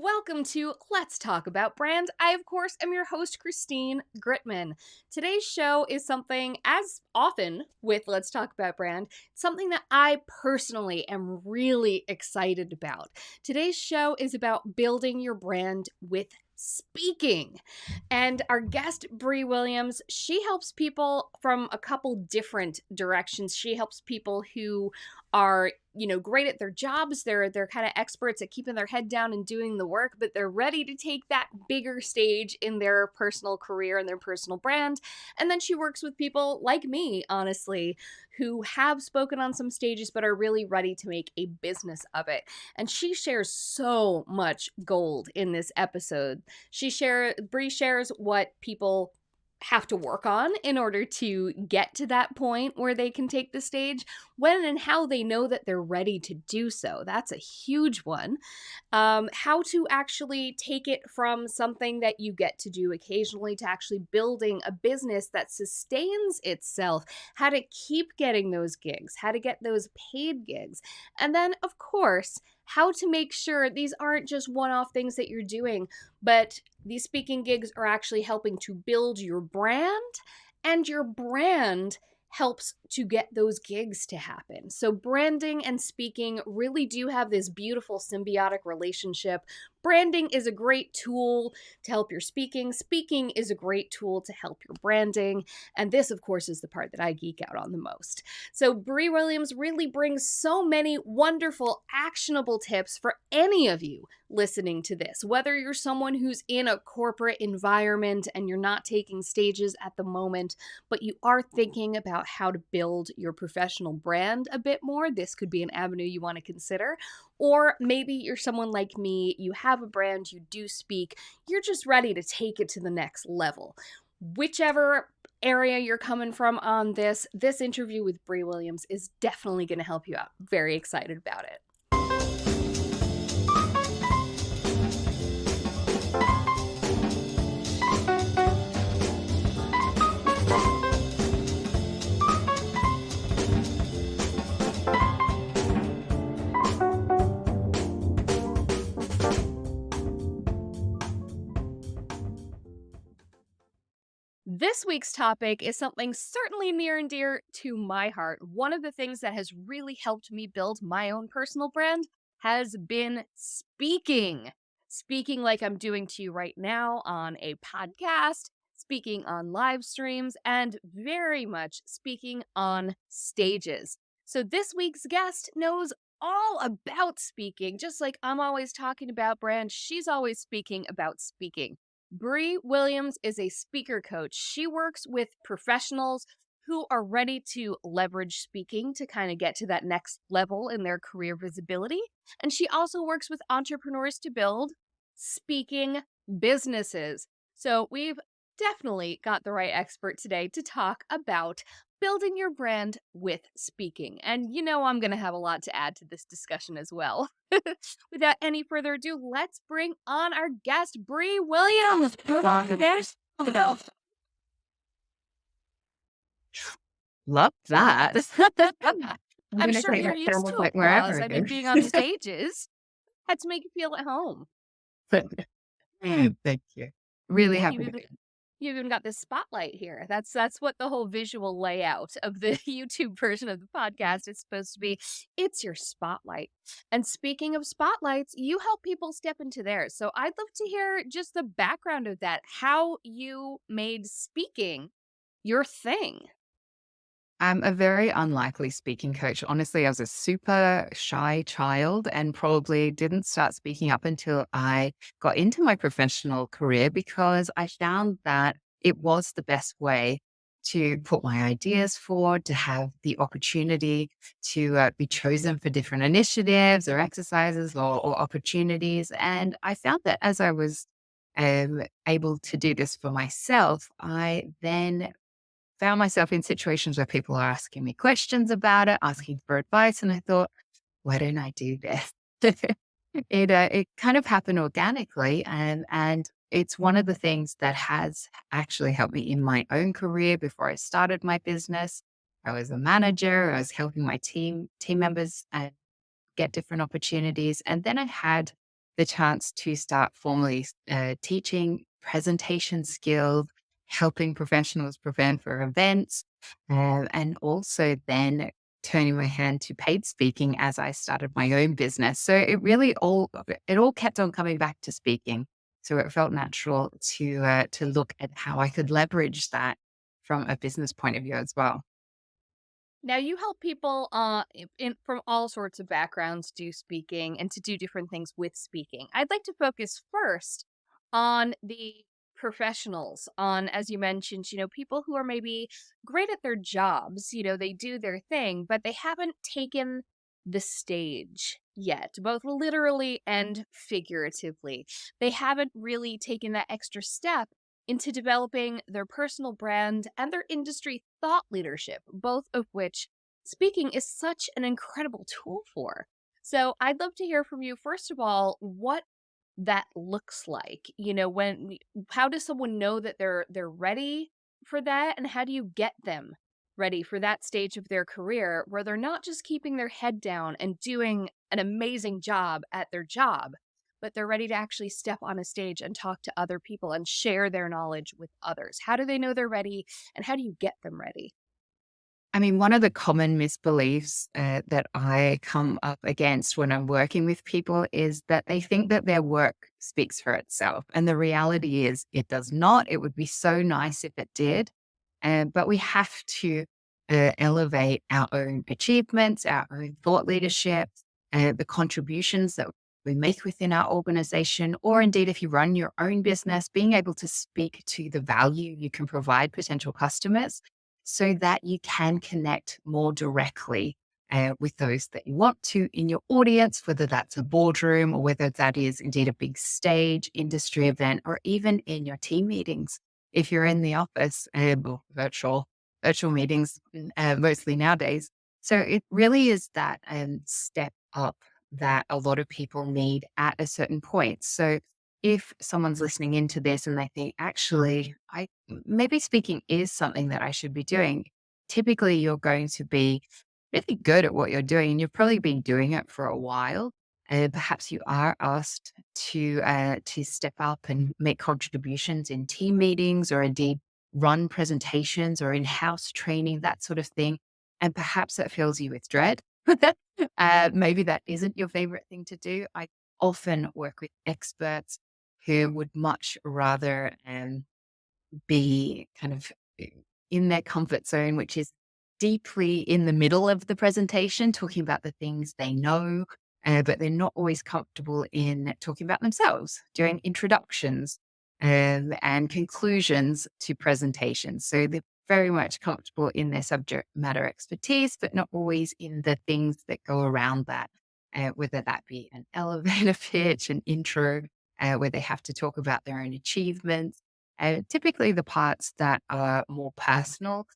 welcome to Let's Talk About Brand. I, of course, am your host, Christine Gritmon. Today's show is something, as often with Let's Talk About Brand, something that I personally am really excited about. Today's show is about building your brand with speaking. And our guest, Bri Williams, she helps people from a couple different directions. She helps people who are great at their jobs. They're kind of experts at keeping their head down and doing the work, but they're ready to take that bigger stage in their personal career and their personal brand. And then she works with people like me, honestly, who have spoken on some stages but are really ready to make a business of it. And she shares so much gold in this episode. Bri shares what people have to work on in order to get to that point where they can take the stage, when and how they know that they're ready to do so. That's a huge one. How to actually take it from something that you get to do occasionally to actually building a business that sustains itself, how to keep getting those gigs, how to get those paid gigs. And then, of course, how to make sure these aren't just one-off things that you're doing, but these speaking gigs are actually helping to build your brand, and your brand helps to get those gigs to happen. So branding and speaking really do have this beautiful symbiotic relationship. Branding is a great tool to help your speaking. Speaking is a great tool to help your branding. And this, of course, is the part that I geek out on the most. So Bri Williams really brings so many wonderful, actionable tips for any of you listening to this. Whether you're someone who's in a corporate environment and you're not taking stages at the moment, but you are thinking about how to build your professional brand a bit more, this could be an avenue you want to consider. Or maybe you're someone like me, you have a brand, you do speak, you're just ready to take it to the next level. Whichever area you're coming from on this interview with Bri Williams is definitely going to help you out. Very excited about it. This week's topic is something certainly near and dear to my heart. One of the things that has really helped me build my own personal brand has been speaking. Speaking like I'm doing to you right now on a podcast, speaking on live streams, and very much speaking on stages. So this week's guest knows all about speaking. Just like I'm always talking about brand, she's always speaking about speaking. Bri Williams is a speaker coach. She works with professionals who are ready to leverage speaking to kind of get to that next level in their career visibility. And she also works with entrepreneurs to build speaking businesses. So we've definitely got the right expert today to talk about building your brand with speaking. And I'm going to have a lot to add to this discussion as well. Without any further ado, let's bring on our guest, Bri Williams. Love that. I'm sure you're used to applause. I mean, being on stages had to make you feel at home. Thank you. Really happy to be. You even got this spotlight here. That's what the whole visual layout of the YouTube version of the podcast is supposed to be. It's your spotlight. And speaking of spotlights, you help people step into theirs. So I'd love to hear just the background of that, how you made speaking your thing. I'm a very unlikely speaking coach. Honestly, I was a super shy child and probably didn't start speaking up until I got into my professional career, because I found that it was the best way to put my ideas forward, to have the opportunity to be chosen for different initiatives or exercises or opportunities. And I found that as I was able to do this for myself, I then found myself in situations where people are asking me questions about it, asking for advice. And I thought, why don't I do this? It kind of happened organically. And it's one of the things that has actually helped me in my own career. Before I started my business, I was a manager. I was helping my team members get different opportunities. And then I had the chance to start formally teaching presentation skills, helping professionals prepare for events, and also then turning my hand to paid speaking as I started my own business. So it all kept on coming back to speaking. So it felt natural to look at how I could leverage that from a business point of view as well. Now you help people from all sorts of backgrounds do speaking and to do different things with speaking. I'd like to focus first on the professionals, on as you mentioned, people who are maybe great at their jobs, they do their thing, but they haven't taken the stage yet, both literally and figuratively. They haven't really taken that extra step into developing their personal brand and their industry thought leadership, both of which speaking is such an incredible tool for. So, I'd love to hear from you, first of all, what that looks like. How does someone know that they're ready for that, and how do you get them ready for that stage of their career where they're not just keeping their head down and doing an amazing job at their job, but they're ready to actually step on a stage and talk to other people and share their knowledge with others? How do they know they're ready, and how do you get them ready? I mean, one of the common misbeliefs that I come up against when I'm working with people is that they think that their work speaks for itself. And the reality is it does not. It would be so nice if it did. But we have to elevate our own achievements, our own thought leadership, the contributions that we make within our organization, or indeed, if you run your own business, being able to speak to the value you can provide potential customers so that you can connect more directly with those that you want to in your audience, whether that's a boardroom or whether that is indeed a big stage, industry event, or even in your team meetings. If you're in the office, or virtual meetings, mostly nowadays. So it really is that step up that a lot of people need at a certain point. So if someone's listening into this and they think, actually, I maybe speaking is something that I should be doing, typically you're going to be really good at what you're doing. And you've probably been doing it for a while. Perhaps you are asked to step up and make contributions in team meetings or indeed run presentations or in-house training, that sort of thing. And perhaps that fills you with dread. Maybe that isn't your favorite thing to do. I often work with experts who would much rather be kind of in their comfort zone, which is deeply in the middle of the presentation, talking about the things they know, but they're not always comfortable in talking about themselves, doing introductions and conclusions to presentations. So they're very much comfortable in their subject matter expertise, but not always in the things that go around that, whether that be an elevator pitch, an intro, where they have to talk about their own achievements. Typically, the parts that are more personal,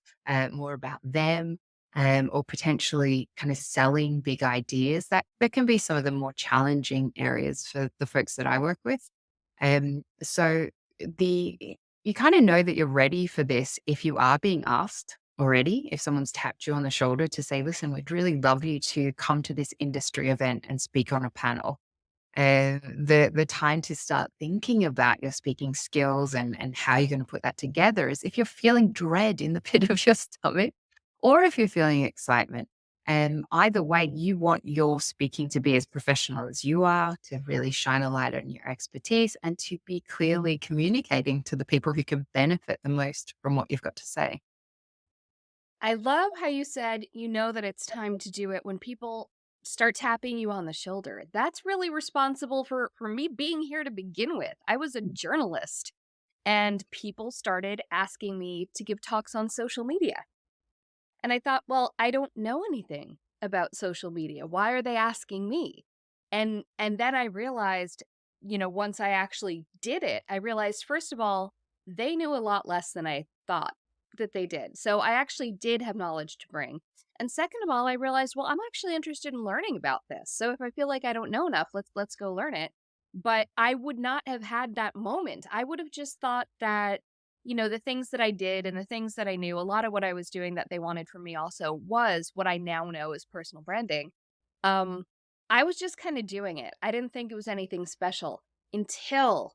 more about them, or potentially kind of selling big ideas, that can be some of the more challenging areas for the folks that I work with. So you kind of know that you're ready for this if you are being asked already. If someone's tapped you on the shoulder to say, "Listen, we'd really love you to come to this industry event and speak on a panel." The time to start thinking about your speaking skills and how you're going to put that together is if you're feeling dread in the pit of your stomach or if you're feeling excitement. And either way, you want your speaking to be as professional as you are, to really shine a light on your expertise and to be clearly communicating to the people who can benefit the most from what you've got to say. I love how you said you know that it's time to do it when people start tapping you on the shoulder. That's really responsible for me being here to begin with. I was a journalist and people started asking me to give talks on social media. And I thought, well, I don't know anything about social media. Why are they asking me? And then I realized, once I actually did it, I realized first of all, they knew a lot less than I thought that they did. So I actually did have knowledge to bring. And second of all, I realized, well, I'm actually interested in learning about this. So if I feel like I don't know enough, let's go learn it. But I would not have had that moment. I would have just thought that the things that I did and the things that I knew, a lot of what I was doing that they wanted from me also was what I now know is personal branding. Um, I was just kind of doing it. I didn't think it was anything special until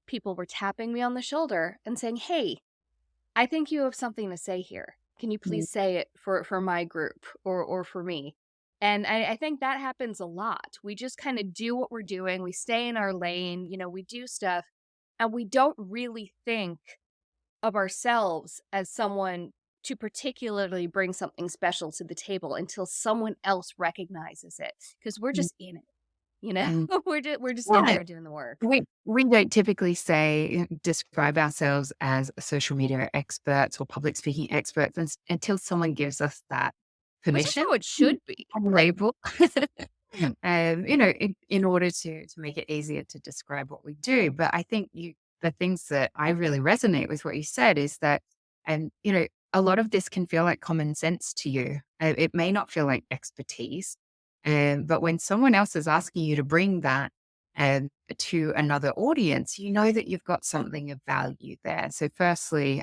people were tapping me on the shoulder and saying, "Hey, I think you have something to say here. Can you Mm. please say it for my group or for me?" And I think that happens a lot. We just kind of do what we're doing. We stay in our lane, we do stuff, and we don't really think of ourselves as someone to particularly bring something special to the table until someone else recognizes it because we're Mm. just in it, you know? And We're just in yeah, there doing the work. we don't typically describe ourselves as social media experts or public speaking experts until someone gives us that Which is permission how it should be. and label. In order to make it easier to describe what we do. But I think the things that I really resonate with what you said is that, a lot of this can feel like common sense to you. It may not feel like expertise, but when someone else is asking you to bring that to another audience, you know that you've got something of value there. So, firstly,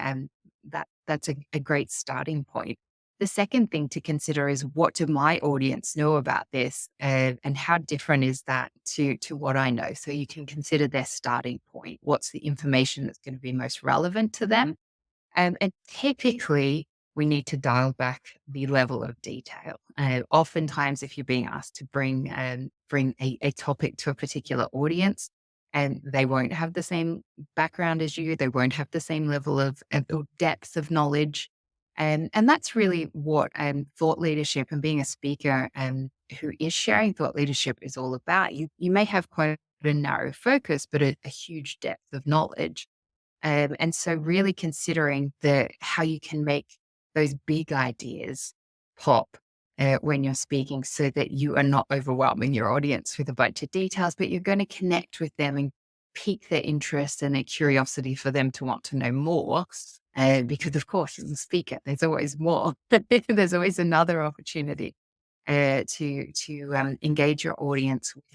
that's a great starting point. The second thing to consider is, what do my audience know about this, and how different is that to what I know? So you can consider their starting point. What's the information that's going to be most relevant to them? And typically, we need to dial back the level of detail. Oftentimes, if you're being asked to bring a topic to a particular audience, and they won't have the same background as you, they won't have the same level of or depth of knowledge. And that's really what thought leadership and being a speaker who is sharing thought leadership is all about. You may have quite a narrow focus, but a huge depth of knowledge. And so really considering how you can make those big ideas pop when you're speaking, so that you are not overwhelming your audience with a bunch of details, but you're going to connect with them and pique their interest and their curiosity for them to want to know more. Because of course, as a speaker, there's always more. There's always another opportunity to engage your audience with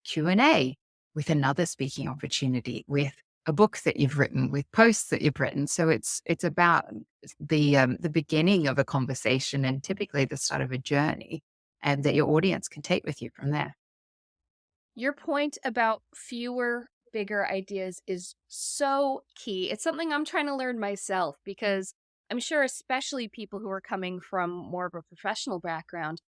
Q&A, with another speaking opportunity, with a book that you've written, with posts that you've written. So it's about the beginning of a conversation and typically the start of a journey, and that your audience can take with you from there. Your point about fewer, bigger ideas is so key. It's something I'm trying to learn myself because I'm sure, especially people who are coming from more of a professional background,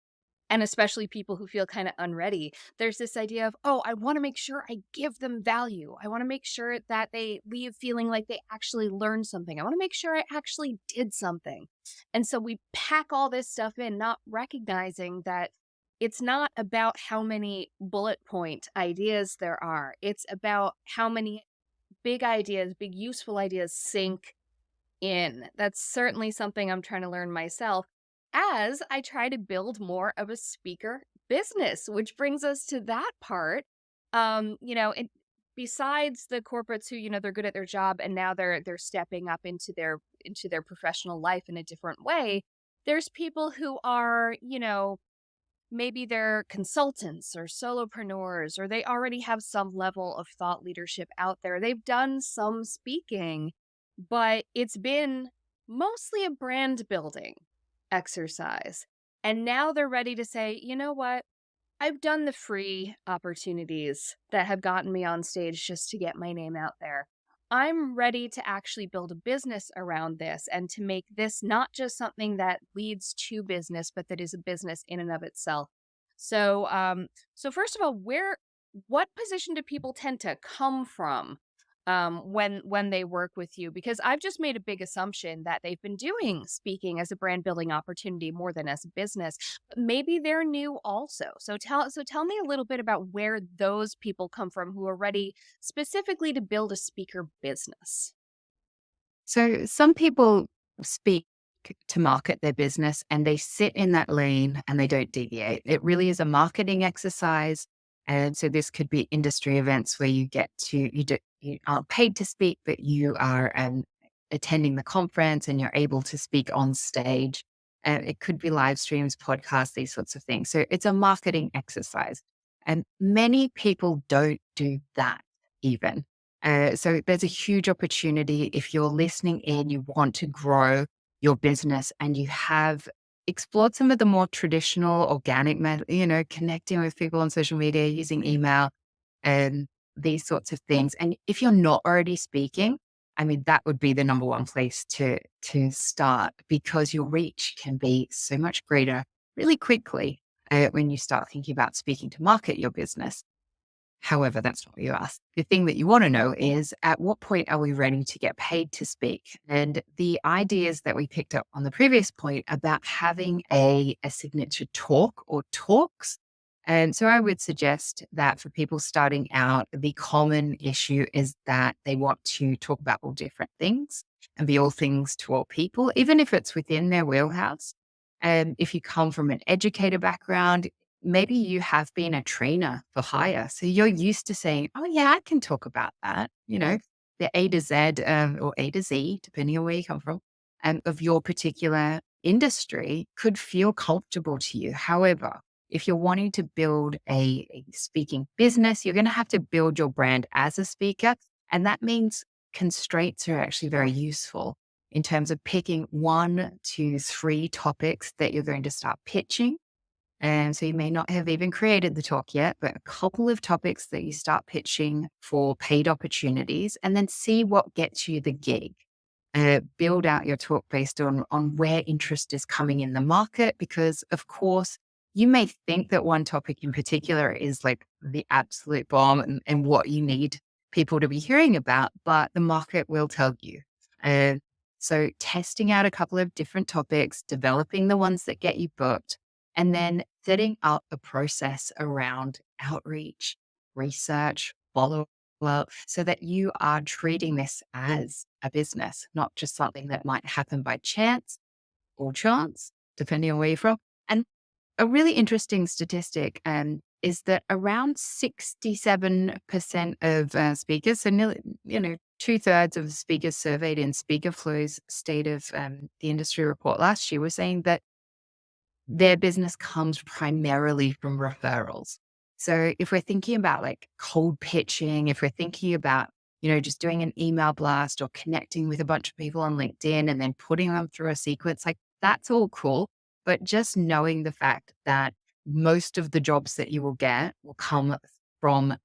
and especially people who feel kind of unready, there's this idea of, oh, I want to make sure I give them value. I want to make sure that they leave feeling like they actually learned something. I want to make sure I actually did something. And so we pack all this stuff in, not recognizing that it's not about how many bullet point ideas there are. It's about how many big ideas, big useful ideas sink in. That's certainly something I'm trying to learn myself as I try to build more of a speaker business, which brings us to that part. Besides the corporates who, they're good at their job and now they're stepping up into their professional life in a different way, there's people who are, maybe they're consultants or solopreneurs, or they already have some level of thought leadership out there. They've done some speaking, but it's been mostly a brand building exercise. And now they're ready to say, you know what? I've done the free opportunities that have gotten me on stage just to get my name out there. I'm ready to actually build a business around this and to make this not just something that leads to business, but that is a business in and of itself. So first of all, what position do people tend to come from when they work with you? Because I've just made a big assumption that they've been doing speaking as a brand building opportunity more than as a business. But maybe they're new also. So tell me a little bit about where those people come from who are ready specifically to build a speaker business. So some people speak to market their business and they sit in that lane and they don't deviate. It really is a marketing exercise. And so this could be industry events where you aren't paid to speak, but you are attending the conference and you're able to speak on stage. It could be live streams, podcasts, these sorts of things. So it's a marketing exercise. And many people don't do that even. So there's a huge opportunity if you're listening in, you want to grow your business and you have explored some of the more traditional organic connecting with people on social media, using email and these sorts of things. And if you're not already speaking, I mean, that would be the number one place to start, because your reach can be so much greater really quickly when you start thinking about speaking to market your business. However, that's not what you asked. The thing that you want to know is, at what point are we ready to get paid to speak? And the ideas that we picked up on the previous point about having a signature talk or talks. And so I would suggest that for people starting out, the common issue is that they want to talk about all different things and be all things to all people, even if it's within their wheelhouse. And if you come from an educator background, maybe you have been a trainer for hire. So you're used to saying, oh, yeah, I can talk about that. The A to Z or A to Z, depending on where you come from, of your particular industry could feel comfortable to you. However, if you're wanting to build a speaking business, you're going to have to build your brand as a speaker. And that means constraints are actually very useful in terms of picking 1 to 3 topics that you're going to start pitching. And so you may not have even created the talk yet, but a couple of topics that you start pitching for paid opportunities, and then see what gets you the gig. Build out your talk based on where interest is coming in the market, because of course you may think that one topic in particular is like the absolute bomb and what you need people to be hearing about, but the market will tell you. Uh, so testing out a couple of different topics, developing the ones that get you booked, and then setting up a process around outreach, research, follow up, so that you are treating this as a business, not just something that might happen by chance, depending on where you're from. And a really interesting statistic is that around 67% of speakers, so nearly, 2/3 of speakers surveyed in Speaker Flow's State of the Industry report last year, were saying that their business comes primarily from referrals. So if we're thinking about like cold pitching, if we're thinking about, just doing an email blast or connecting with a bunch of people on LinkedIn and then putting them through a sequence, like that's all cool. But just knowing the fact that most of the jobs that you will get will come from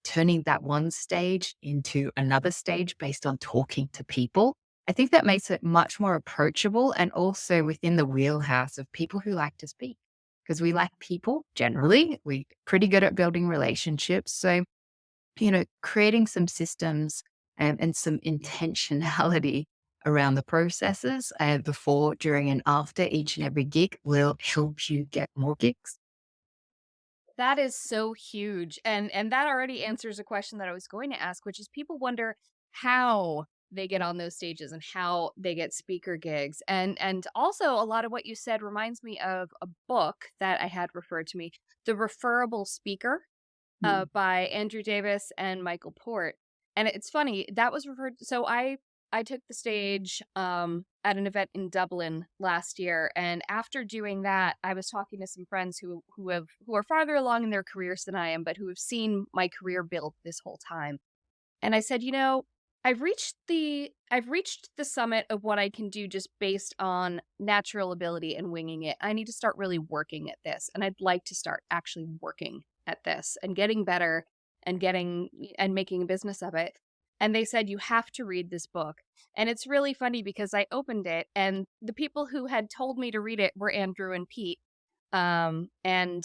turning that one stage into another stage based on talking to people, I think that makes it much more approachable and also within the wheelhouse of people who like to speak. Because we like people generally, we're pretty good at building relationships. So, creating some systems and some intentionality around the processes before, during, and after each and every gig will help you get more gigs. That is so huge, and that already answers a question that I was going to ask, which is people wonder how they get on those stages and how they get speaker gigs. And also a lot of what you said reminds me of a book that I had referred to me, The Referable Speaker, by Andrew Davis and Michael Port. And it's funny, that was referred so I took the stage at an event in Dublin last year, and after doing that, I was talking to some friends who are farther along in their careers than I am, but who have seen my career build this whole time. And I said, I've reached the summit of what I can do just based on natural ability and winging it. I need to start really working at this, and I'd like to start actually working at this and getting better and getting and making a business of it. And they said you have to read this book. And it's really funny because I opened it and the people who had told me to read it were Andrew and Pete. And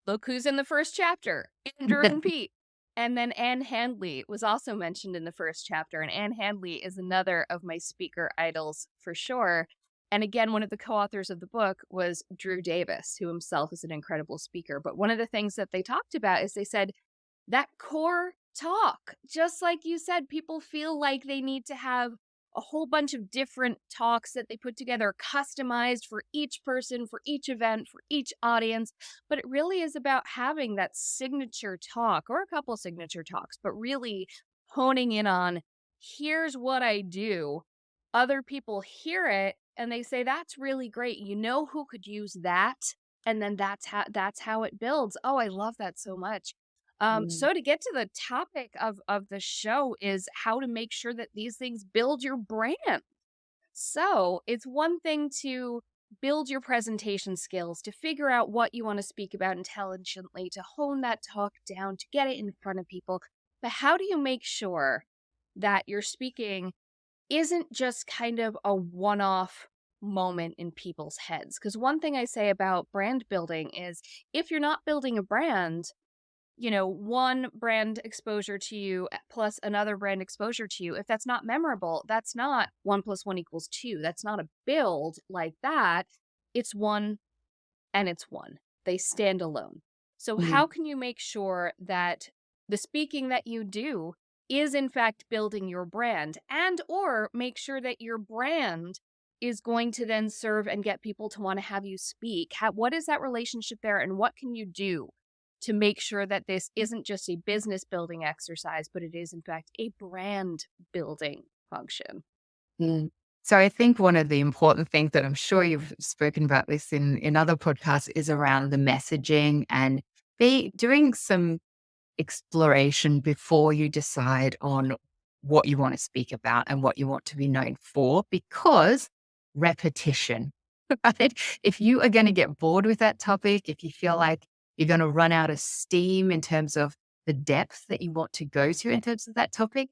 look who's in the first chapter, Andrew and Pete. And then Anne Handley was also mentioned in the first chapter. And Anne Handley is another of my speaker idols for sure. And again, one of the co-authors of the book was Drew Davis, who himself is an incredible speaker. But one of the things that they talked about is they said that core talk, just like you said, people feel like they need to have a whole bunch of different talks that they put together, customized for each person, for each event, for each audience. But it really is about having that signature talk or a couple signature talks, but really honing in on here's what I do. Other people hear it and they say, that's really great. You know who could use that? And then that's how it builds. Oh, I love that so much. Mm. So to get to the topic of the show is how to make sure that these things build your brand. So it's one thing to build your presentation skills, to figure out what you want to speak about intelligently, to hone that talk down, to get it in front of people. But how do you make sure that your speaking isn't just kind of a one off moment in people's heads? Because one thing I say about brand building is if you're not building a brand, one brand exposure to you plus another brand exposure to you, if that's not memorable, that's not 1 + 1 = 2. That's not a build like that. It's one and it's one. They stand alone. So, how can you make sure that the speaking that you do is in fact building your brand, and or make sure that your brand is going to then serve and get people to want to have you speak? What is that relationship there, and what can you do to make sure that this isn't just a business building exercise, but it is in fact a brand building function? Mm. So I think one of the important things that I'm sure you've spoken about this in other podcasts is around the messaging and be doing some exploration before you decide on what you want to speak about and what you want to be known for, because repetition, right? If you are going to get bored with that topic, if you feel like you're going to run out of steam in terms of the depth that you want to go to in terms of that topic,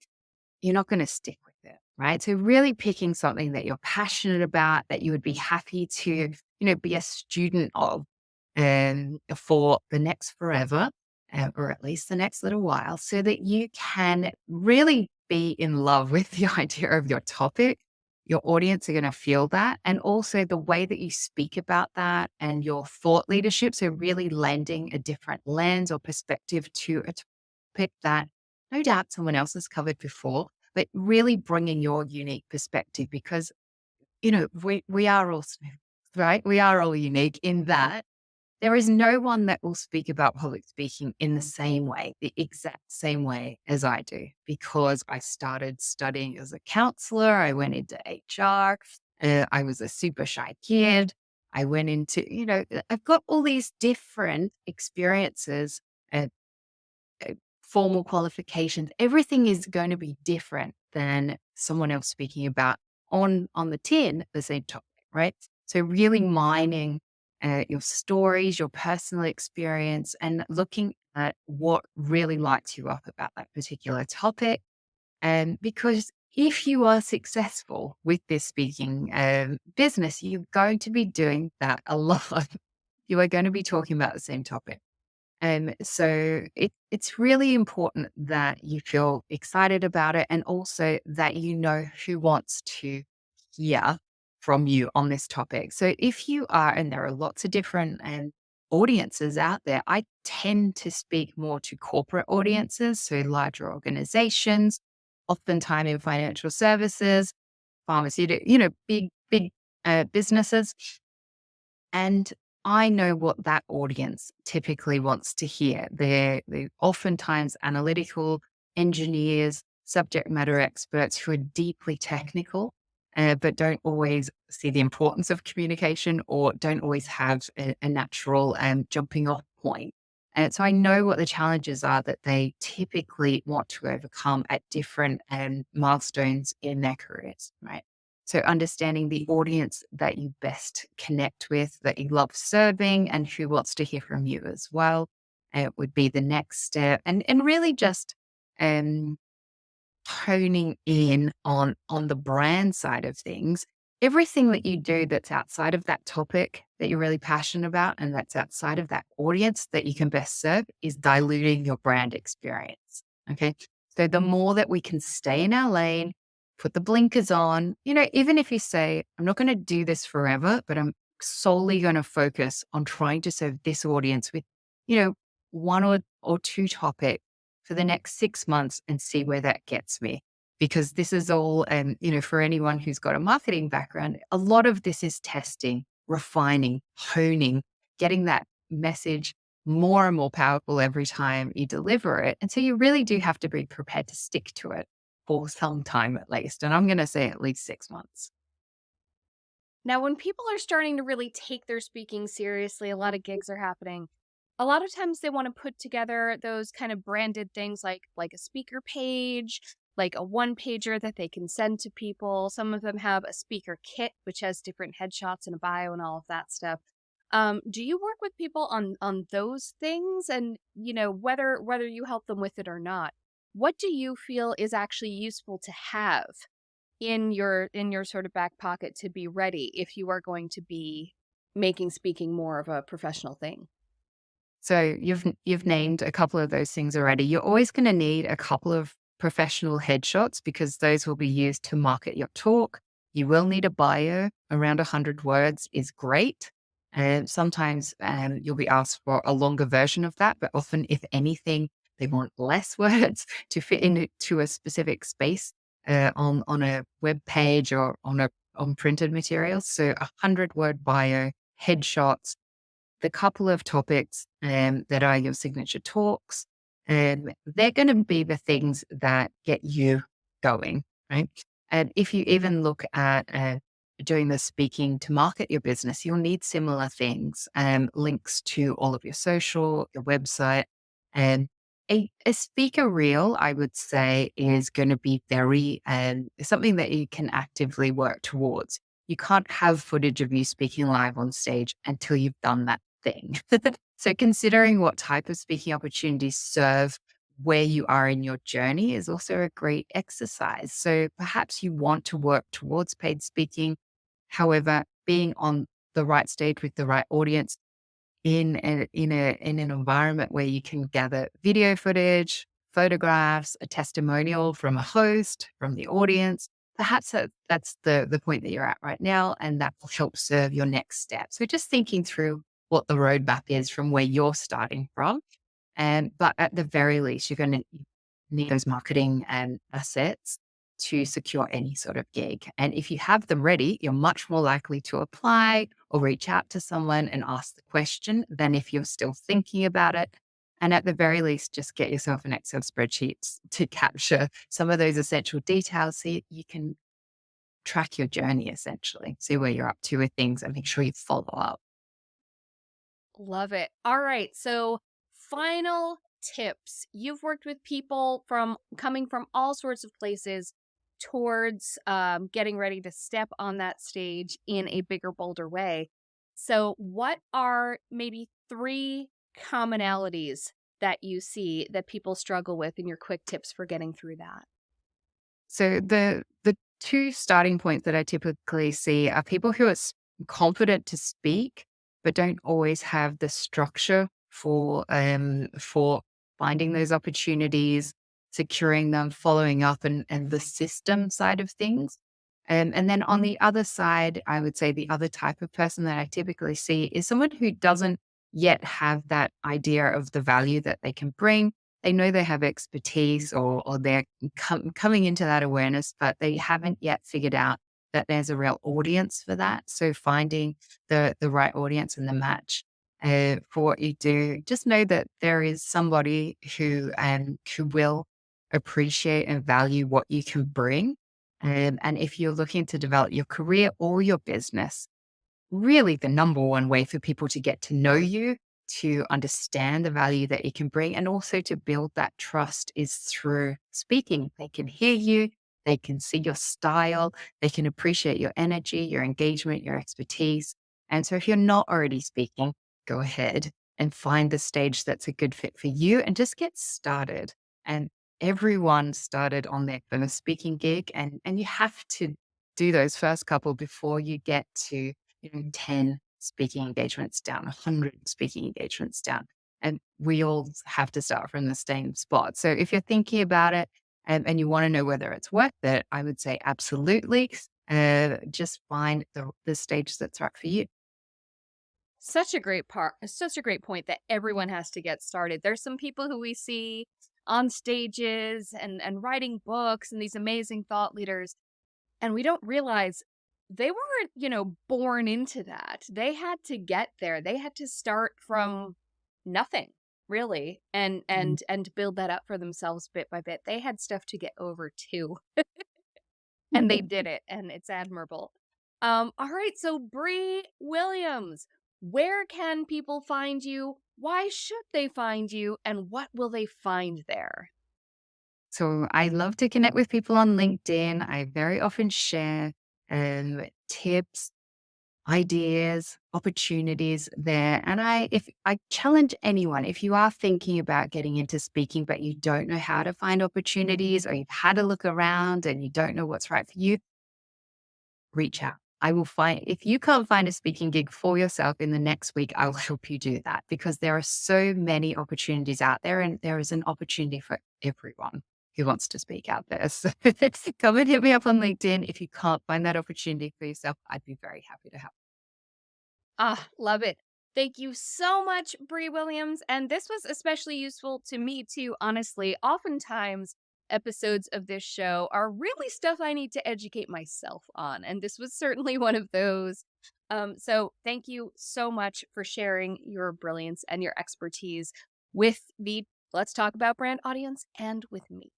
you're not going to stick with it, right? So really picking something that you're passionate about, that you would be happy to, be a student of for the next forever, or at least the next little while, so that you can really be in love with the idea of your topic. Your audience are going to feel that. And also the way that you speak about that and your thought leadership. So really lending a different lens or perspective to a topic that no doubt someone else has covered before, but really bringing your unique perspective, because, we are all smooth, right? We are all unique in that there is no one that will speak about public speaking in the same way, the exact same way as I do, because I started studying as a counselor. I went into HR. I was a super shy kid. I went into, I've got all these different experiences, uh, formal qualifications. Everything is going to be different than someone else speaking about on the tin the same topic, right? So really mining your stories, your personal experience, and looking at what really lights you up about that particular topic. And because if you are successful with this speaking business, you're going to be doing that a lot. You are going to be talking about the same topic. So it's really important that you feel excited about it, and also that you know who wants to hear from you on this topic. So if you are, and there are lots of different audiences out there, I tend to speak more to corporate audiences, so larger organizations, oftentimes in financial services, pharmaceutical, big businesses. And I know what that audience typically wants to hear. They're oftentimes analytical engineers, subject matter experts who are deeply technical, but don't always see the importance of communication, or don't always have a natural jumping off point. And so I know what the challenges are that they typically want to overcome at different milestones in their careers, right? So understanding the audience that you best connect with, that you love serving, and who wants to hear from you as well, would be the next step. And really just um, honing in on the brand side of things. Everything that you do that's outside of that topic that you're really passionate about, and that's outside of that audience that you can best serve, is diluting your brand experience. Okay. So the more that we can stay in our lane, put the blinkers on, even if you say, I'm not going to do this forever, but I'm solely going to focus on trying to serve this audience with, one or two topics for the next 6 months, and see where that gets me. Because this is all, for anyone who's got a marketing background, a lot of this is testing, refining, honing, getting that message more and more powerful every time you deliver it. And so you really do have to be prepared to stick to it for some time at least. And I'm going to say at least 6 months. Now, when people are starting to really take their speaking seriously, a lot of gigs are happening. A lot of times they want to put together those kind of branded things like a speaker page, like a one pager that they can send to people. Some of them have a speaker kit, which has different headshots and a bio and all of that stuff. Do you work with people on those things? And whether you help them with it or not, what do you feel is actually useful to have in your sort of back pocket to be ready if you are going to be making speaking more of a professional thing? So you've named a couple of those things already. You're always going to need a couple of professional headshots because those will be used to market your talk. You will need a bio. Around 100 words is great. And sometimes you'll be asked for a longer version of that, but often, if anything, they want less words to fit into a specific space on a web page or on printed materials. So 100-word bio, headshots, the couple of topics that are your signature talks, they're going to be the things that get you going, right? And if you even look at doing the speaking to market your business, you'll need similar things, links to all of your social, your website. And a speaker reel, I would say, is going to be very something that you can actively work towards. You can't have footage of you speaking live on stage until you've done that thing. So considering what type of speaking opportunities serve where you are in your journey is also a great exercise. So perhaps you want to work towards paid speaking. However, being on the right stage with the right audience in an environment where you can gather video footage, photographs, a testimonial from a host, from the audience. Perhaps that's the point that you're at right now, and that will help serve your next step. So just thinking through what the roadmap is from where you're starting from. But at the very least, you're going to need those marketing assets to secure any sort of gig. And if you have them ready, you're much more likely to apply or reach out to someone and ask the question than if you're still thinking about it. And at the very least, just get yourself an Excel spreadsheet to capture some of those essential details so you can track your journey essentially, see where you're up to with things and make sure you follow up. Love it. All right. So, final tips. You've worked with people from coming from all sorts of places towards getting ready to step on that stage in a bigger, bolder way. So, what are maybe three commonalities that you see that people struggle with, and your quick tips for getting through that? So the two starting points that I typically see are people who are confident to speak, but don't always have the structure for finding those opportunities, securing them, following up, and the system side of things. And then on the other side, I would say the other type of person that I typically see is someone who doesn't yet have that idea of the value that they can bring. They know they have expertise or they're coming into that awareness, but they haven't yet figured out that there's a real audience for that. So finding the right audience and the match for what you do, just know that there is somebody who will appreciate and value what you can bring. And if you're looking to develop your career or your business, really the number one way for people to get to know you, to understand the value that you can bring, and also to build that trust is through speaking. They can hear you, they can see your style, they can appreciate your energy, your engagement, your expertise. And so if you're not already speaking, go ahead and find the stage that's a good fit for you and just get started. And everyone started on their first speaking gig, and you have to do those first couple before you get to 10 speaking engagements down, 100 speaking engagements down. And we all have to start from the same spot. So if you're thinking about it and you want to know whether it's worth it, I would say absolutely. Just find the stage that's right for you. Such a great point that everyone has to get started. There's some people who we see on stages and writing books and these amazing thought leaders, and we don't realize they weren't, born into that. They had to get there. They had to start from nothing, really, and Mm. and build that up for themselves bit by bit. They had stuff to get over too, and they did it, and it's admirable. All right, so Bri Williams, where can people find you? Why should they find you? And what will they find there? So I love to connect with people on LinkedIn. I very often share tips, ideas, opportunities there. And if I challenge anyone, if you are thinking about getting into speaking, but you don't know how to find opportunities, or you've had a look around and you don't know what's right for you, reach out. I will find, if you can't find a speaking gig for yourself in the next week, I'll help you do that, because there are so many opportunities out there, and there is an opportunity for everyone who wants to speak out there. So come and hit me up on LinkedIn. If you can't find that opportunity for yourself, I'd be very happy to help. Ah, love it. Thank you so much, Bri Williams. And this was especially useful to me too, honestly. Oftentimes, episodes of this show are really stuff I need to educate myself on. And this was certainly one of those. So thank you so much for sharing your brilliance and your expertise with the Let's Talk About Brand audience and with me.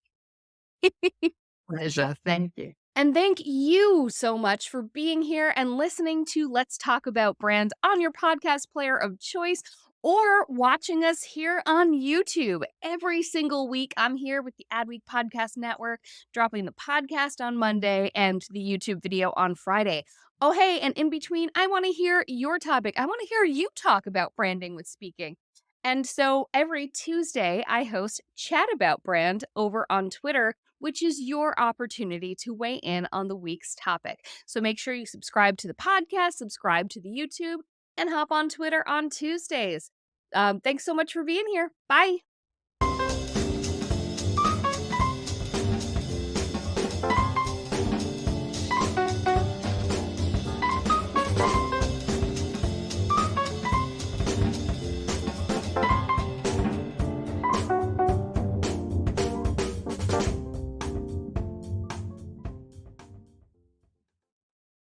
Pleasure. Thank you. And thank you so much for being here and listening to Let's Talk About Brand on your podcast player of choice, or watching us here on YouTube. Every single week, I'm here with the Adweek Podcast Network, dropping the podcast on Monday and the YouTube video on Friday. Oh, hey, and in between, I want to hear your topic. I want to hear you talk about branding with speaking. And so every Tuesday, I host Chat About Brand over on Twitter, which is your opportunity to weigh in on the week's topic. So make sure you subscribe to the podcast, subscribe to the YouTube, and hop on Twitter on Tuesdays. Thanks so much for being here. Bye.